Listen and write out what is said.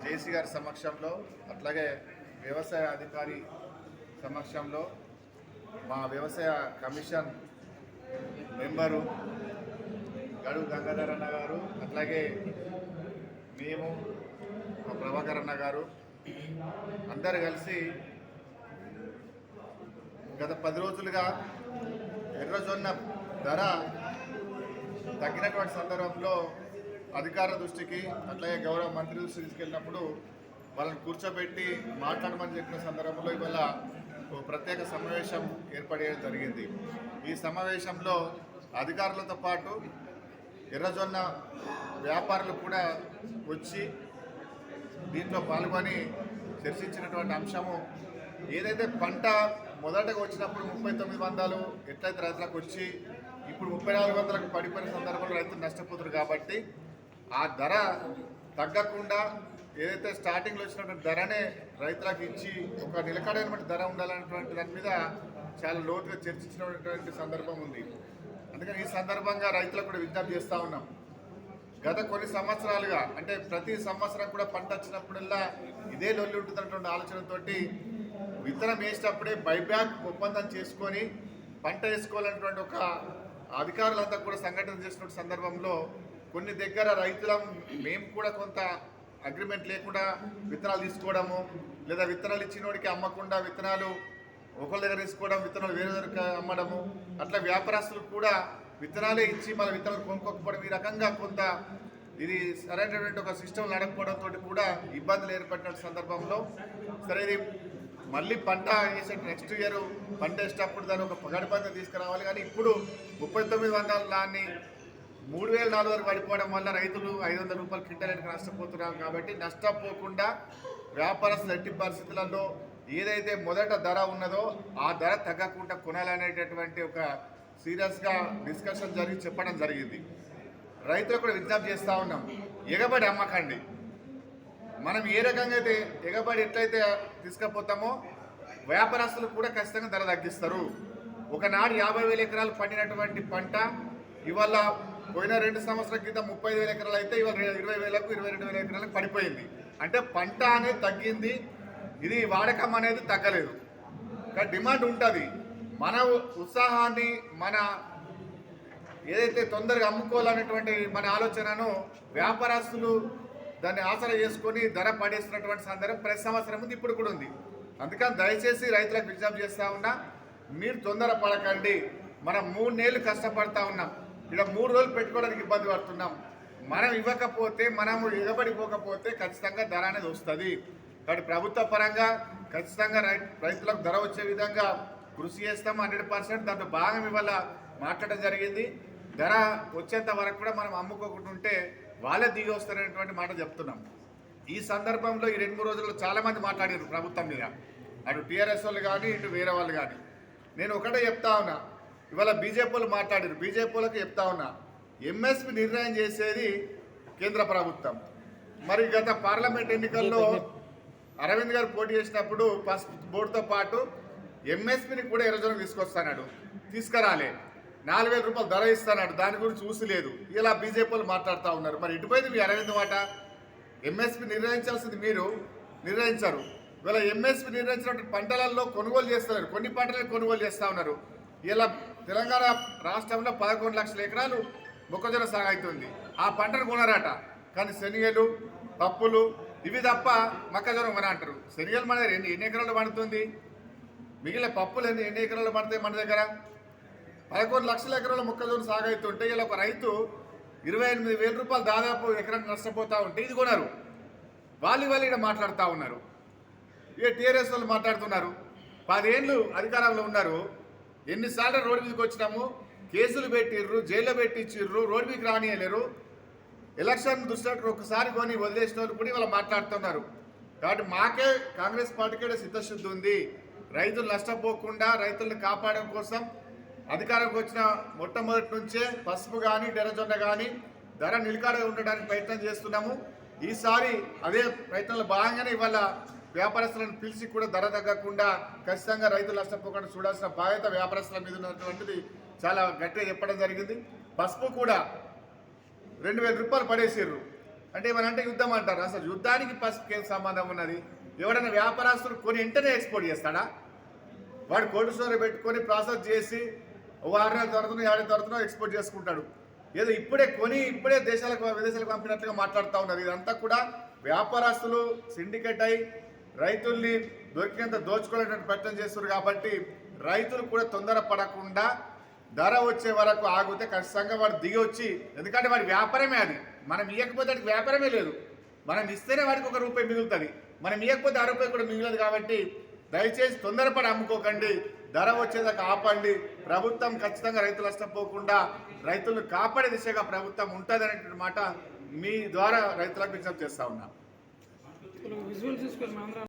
జేసీ గారి సమక్షంలో అట్లాగే వ్యవసాయ అధికారి సమక్షంలో మా వ్యవసాయ కమిషన్ మెంబరు గడువు గంగాధర్ అన్న గారు అట్లాగే మేము మా ప్రభాకర్ అన్న గారు అందరు కలిసి గత 10 రోజులుగా ఎర్రజొన్న ధర తగ్గినటువంటి సందర్భంలో అధికారుల దృష్టికి అట్లాగే గౌరవ మంత్రి దృష్టికి తీసుకెళ్ళినప్పుడు వాళ్ళని కూర్చోబెట్టి మాట్లాడమని చెప్పిన సందర్భంలో ఇవాళ ఒక ప్రత్యేక సమావేశం ఏర్పడేయడం జరిగింది. ఈ సమావేశంలో అధికారులతో పాటు ఎర్రజొన్న వ్యాపారులు కూడా వచ్చి దీంట్లో పాల్గొని చర్చించినటువంటి అంశము ఏదైతే పంట మొదటగా వచ్చినప్పుడు 3900 ఎట్లయితే రైతులకు వచ్చి ఇప్పుడు 3400కు పడిపోయిన సందర్భంలో రైతులు నష్టపోతారు కాబట్టి ఆ ధర తగ్గకుండా ఏదైతే స్టార్టింగ్లో వచ్చినటువంటి ధరనే రైతులకు ఇచ్చి ఒక నిలకడైనటువంటి ధర ఉండాలనేటువంటి దాని మీద చాలా లోతుగా చర్చించినటువంటి సందర్భం ఉంది. అందుకని ఈ సందర్భంగా రైతులకు కూడా విజ్ఞప్తి చేస్తూ ఉన్నాం. గత కొన్ని సంవత్సరాలుగా అంటే ప్రతి సంవత్సరం కూడా పంట వచ్చినప్పుడల్లా ఇదే లొల్లి ఉంటుందన్నటువంటి ఆలోచనతోటి విత్తనం వేసేటప్పుడే బైబ్యాక్ ఒప్పందం చేసుకొని పంట వేసుకోవాలన్నటువంటి ఒక అధికారులంతా కూడా సంఘటన చేసిన సందర్భంలో కొన్ని దగ్గర రైతులం మేము కూడా కొంత అగ్రిమెంట్ లేకుండా విత్తనాలు తీసుకోవడము, లేదా విత్తనాలు ఇచ్చినోడికి అమ్మకుండా విత్తనాలు ఒకళ్ళ దగ్గర తీసుకోవడం, విత్తనాలు వేరే దగ్గర అమ్మడము, అట్లా వ్యాపారస్తులు కూడా విత్తనాలే ఇచ్చి మళ్ళీ విత్తనాలు కొనుక్కోకపోవడం, ఈ రకంగా కొంత ఇది సరైనటువంటి ఒక సిస్టమ్ నడకపోవడంతో కూడా ఇబ్బందులు ఏర్పడిన సందర్భంలో సరే ఇది మళ్ళీ పంట వేసే నెక్స్ట్ ఇయర్ పంట వేసేటప్పుడు దాన్ని ఒక గడిపంతం తీసుకురావాలి. కానీ ఇప్పుడు 3900 దాన్ని 3400 వరకు పడిపోవడం వల్ల రైతులు 500 రూపాయలు క్వింటాలకు నష్టపోతున్నారు. కాబట్టి నష్టపోకుండా వ్యాపారస్తులు ఎట్టి పరిస్థితులలో ఏదైతే మొదట ధర ఉన్నదో ఆ ధర తగ్గకుండా కొనాలనేటటువంటి ఒక సీరియస్గా డిస్కషన్ జరిగి చెప్పడం జరిగింది. రైతులకు కూడా విజ్ఞప్తి చేస్తూ ఉన్నాం, ఎగబడి అమ్మకండి. మనం ఏ రకంగా అయితే ఎగబడి ఎట్లయితే తీసుకుపోతామో వ్యాపారస్తులు కూడా ఖచ్చితంగా ధర తగ్గిస్తారు. ఒకనాడు 50,000 ఎకరాలు పండినటువంటి పంట ఇవాళ పోయిన 2 సంవత్సరాల క్రితం 35,000 ఎకరాలు అయితే ఇవాళ 20,000కు 22,000 ఎకరాలకు పడిపోయింది. అంటే పంట అనేది తగ్గింది, ఇది వాడకం అనేది తగ్గలేదు. కానీ డిమాండ్ ఉంటుంది. మన ఉత్సాహాన్ని మన ఏదైతే తొందరగా అమ్ముకోవాలనేటువంటి మన ఆలోచనను వ్యాపారస్తులు దాన్ని ఆసరా చేసుకొని ధర పడేస్తున్నటువంటి సందర్భం ప్రతి సంవత్సరం ఉంది, ఇప్పుడు కూడా ఉంది. అందుకని దయచేసి రైతులకు విజ్ఞప్తి చేస్తూ ఉన్నా, మీరు తొందర పడకండి. మనం 3 నెలలు కష్టపడతా ఉన్నాం, ఇక్కడ 3 రోజులు పెట్టుకోవడానికి ఇబ్బంది పడుతున్నాం. మనం ఇవ్వకపోతే, మనము ఎగబడిపోకపోతే ఖచ్చితంగా ధర అనేది వస్తుంది. కాబట్టి ప్రభుత్వ పరంగా ఖచ్చితంగా రైతులకు ధర వచ్చే విధంగా కృషి చేస్తాం 100%. దాంట్లో భాగం ఇవాళ మాట్లాడడం జరిగింది. ధర వచ్చేంత వరకు కూడా మనం అమ్ముకోకుండా ఉంటే వాళ్ళే దిగి వస్తారనేటువంటి మాట చెప్తున్నాం. ఈ సందర్భంలో ఈ 2-3 రోజుల్లో చాలామంది మాట్లాడారు ప్రభుత్వం మీద, అటు టీఆర్ఎస్ వాళ్ళు కానీ ఇటు వేరే వాళ్ళు కానీ. నేను ఒకటే చెప్తా ఉన్నా, ఇవాళ బీజేపీ వాళ్ళు మాట్లాడారు, బీజేపీ వాళ్ళకి చెప్తా ఉన్నా, ఎంఎస్పీ నిర్ణయం చేసేది కేంద్ర ప్రభుత్వం. మరి గత పార్లమెంట్ ఎన్నికల్లో అరవింద్ గారు పోటీ చేసినప్పుడు ఫస్ట్ బోర్డుతో పాటు ఎంఎస్పీని కూడా ఎర్రజొన్నకు తీసుకొస్తాడు, తీసుకురాలే. 4,000 రూపాయలు ధర ఇస్తాడు, దాని గురించి చూసి లేదు. ఇలా బీజేపీ వాళ్ళు మాట్లాడుతూ ఉన్నారు. మరి ఇటుపోయింది మీ అరవింద్ మాట. ఎంఎస్పీ నిర్ణయించాల్సింది మీరు నిర్ణయించారు. ఇవాళ ఎంఎస్పీ నిర్ణయించినటువంటి పంటలలో కొనుగోలు చేస్తున్నారు, కొన్ని పంటలను కొనుగోలు చేస్తూ ఉన్నారు. ఇలా తెలంగాణ రాష్ట్రంలో 11 లక్షల ఎకరాలు మొక్కజొన్న సాగు అవుతుంది. ఆ పంటను కొనరాట, కానీ శనగలు పప్పులు ఇవి తప్ప మొక్కజొన్న కొన అంటారు. శనగలు మన దగ్గర ఎన్ని ఎకరాలు పండుతుంది, మిగిలిన పప్పులు ఎన్ని ఎకరాలు పడతాయి మన దగ్గర? 11 లక్షల ఎకరాల మొక్కజొన్న సాగు అవుతుంటే ఇలా ఒక రైతు 28,000 రూపాయలు దాదాపు ఎకరానికి నష్టపోతూ ఉంటే ఇది కొనరు. వాళ్ళు ఇక్కడ మాట్లాడుతూ ఉన్నారు. టీఆర్ఎస్ వాళ్ళు మాట్లాడుతున్నారు. 10 ఏళ్ళు అధికారంలో ఉన్నారు, ఎన్నిసార్లు రోడ్డు మీదకి వచ్చినాము, కేసులు పెట్టిర్రు, జైల్లో పెట్టించిర్రు, రోడ్డు మీదకి రానియలేరు. ఎలక్షన్ దృష్టి ఒకసారి కొని వదిలేసిన వాళ్ళు కూడా ఇవాళ మాట్లాడుతున్నారు. కాబట్టి మాకే కాంగ్రెస్ పార్టీకే సిద్ధశుద్ధి ఉంది. రైతులు నష్టపోకుండా రైతులను కాపాడడం కోసం అధికారంకి వచ్చిన మొట్టమొదటి నుంచే పసుపు కానీ ఎర్రజొన్న కానీ ధర నిలకడగా ఉండడానికి ప్రయత్నం చేస్తున్నాము. ఈసారి అదే ప్రయత్నంలో భాగంగానే ఇవాళ వ్యాపారస్తులను పిలిచి కూడా ధర తగ్గకుండా ఖచ్చితంగా రైతులు నష్టపోకుండా చూడాల్సిన బాధ్యత వ్యాపారస్తుల మీద ఉన్నటువంటిది చాలా గట్టిగా చెప్పడం జరిగింది. పసుపు కూడా 2,000 రూపాయలు పడేసారు. అంటే ఏమనంటే యుద్ధం అంటారు. అసలు యుద్ధానికి పసుపుకి ఏం సంబంధం ఉన్నది? ఎవడైనా వ్యాపారస్తుడు కొని వెంటనే ఎక్స్పోర్ట్ చేస్తాడా? వాడు కోల్డ్ స్టోర్ పెట్టుకొని ప్రాసెస్ చేసి 6 నెలల తర్వాతనో 7 నెలల తర్వాతనో ఎక్స్పోర్ట్ చేసుకుంటాడు. ఏదో ఇప్పుడే కొని ఇప్పుడే విదేశాలకు పంపినట్లుగా మాట్లాడుతూ ఉన్నారు. ఇదంతా కూడా వ్యాపారస్తులు సిండికేట్ అయి రైతుల్ని దొరికినంత దోచుకోలేటువంటి ప్రయత్నం చేస్తున్నారు. కాబట్టి రైతులు కూడా తొందరపడకుండా ధర వచ్చే వరకు ఆగితే ఖచ్చితంగా వాడు దిగి వచ్చి, ఎందుకంటే వాడి వ్యాపారమే అది. మనం ఇవ్వకపోతే వాడికి వ్యాపారమే లేదు. మనం ఇస్తేనే వాడికి ₹1 మిగులుతుంది. మనం ఇవ్వకపోతే ₹6 కూడా మిగలదు. కాబట్టి దయచేసి తొందరపడి అమ్ముకోకండి, ధర వచ్చేదాకా ఆపండి. ప్రభుత్వం ఖచ్చితంగా రైతులు నష్టపోకుండా రైతులను కాపాడే దిశగా ప్రభుత్వం ఉంటుంది అనేటువంటి మాట మీ ద్వారా రైతులకు విజ్ఞప్తి చేస్తా ఉన్నా.